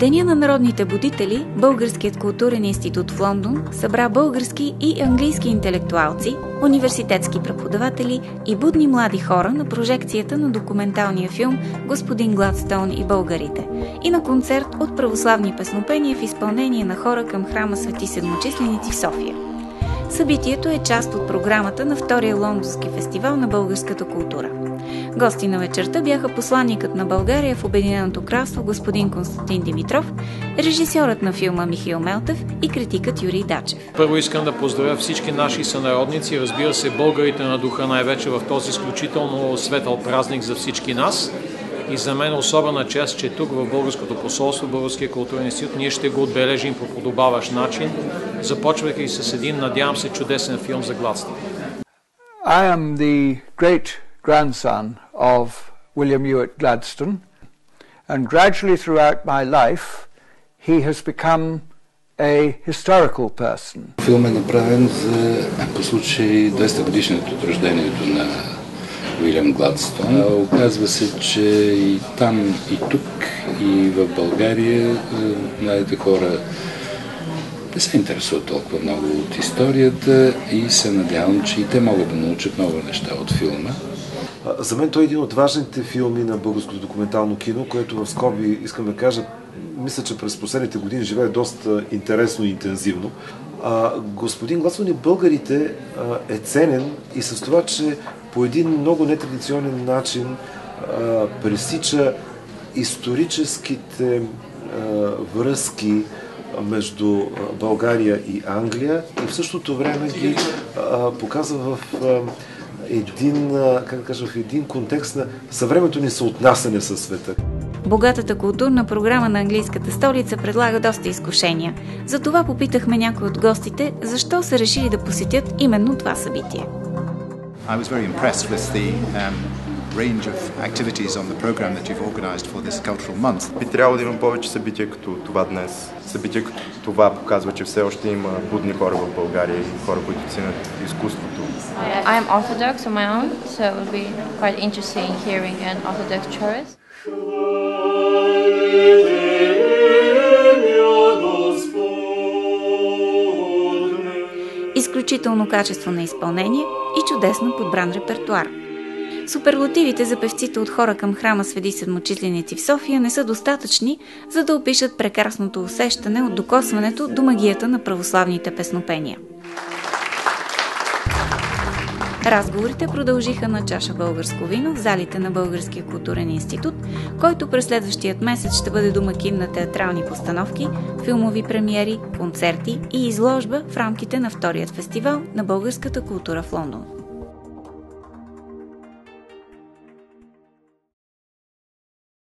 Деня на народните будители Българският културен институт в Лондон събра български и английски интелектуалци, университетски преподаватели и будни млади хора на прожекцията на документалния филм «Господин Гладстоун и българите» и на концерт от православни песнопения в изпълнение на хора към храма Свети Седмочисленици в София. Събитието е част от програмата на втория лондонски фестивал на българската култура. Гости на вечерта бяха посланникът на България в Обединеното кралство господин Константин Димитров, режисьорът на филма Михаил Мелтев и критикът Юрий Дачев. Първо искам да поздравя всички наши сънародници, разбира се, българите на духа, най-вече в този изключително светъл празник за всички нас. И за мен особена чест, че тук в Българското посолство, Българския културен институт, ние ще го отбележим по подобаващ начин, започвайки с един, надявам се, чудесен филм за Гладстоун. I am the great grandson of William Ewart Gladstone, and gradually throughout my life he has become a historical person. Филм е направен по случай 200 годишното от рождението на Уилям Гладстоун. Оказва се, че и там, и тук, и в България младите хора не се интересуват толкова много от историята и се надявам, че и те могат да научат много неща от филма. За мен той е един от важните филми на българското документално кино, което в скоби искам да кажа, мисля, че през последните години живее доста интересно и интензивно. Господин Гладстоун и българите е ценен и с това, че по един много нетрадиционен начин пресича историческите връзки между България и Англия и в същото време ги показва в един контекст на съвременното ни съотнасяне със света. Богатата културна програма на английската столица предлага доста изкушения. Затова попитахме някои от гостите, защо са решили да посетят именно това събитие. I was very impressed with the range of activities on the program that you've organized for this cultural month. Би трябвало да има повече събития като това днес. Събития като това показва, че все още има будни хора в България и хора, които ценят изкуството. I am Orthodox on my own, so it will be quite interesting hearing an Orthodox chorus. Изключително качество на изпълнение и чудесно подбран репертуар. Суперлативите за певците от хора към храма Свети Седмочисленици в София не са достатъчни, за да опишат прекрасното усещане от докосването до магията на православните песнопения. Разговорите продължиха на чаша българско вино в залите на Българския културен институт, който през следващият месец ще бъде домакин на театрални постановки, филмови премиери, концерти и изложба в рамките на вторият фестивал на българската култура в Лондон.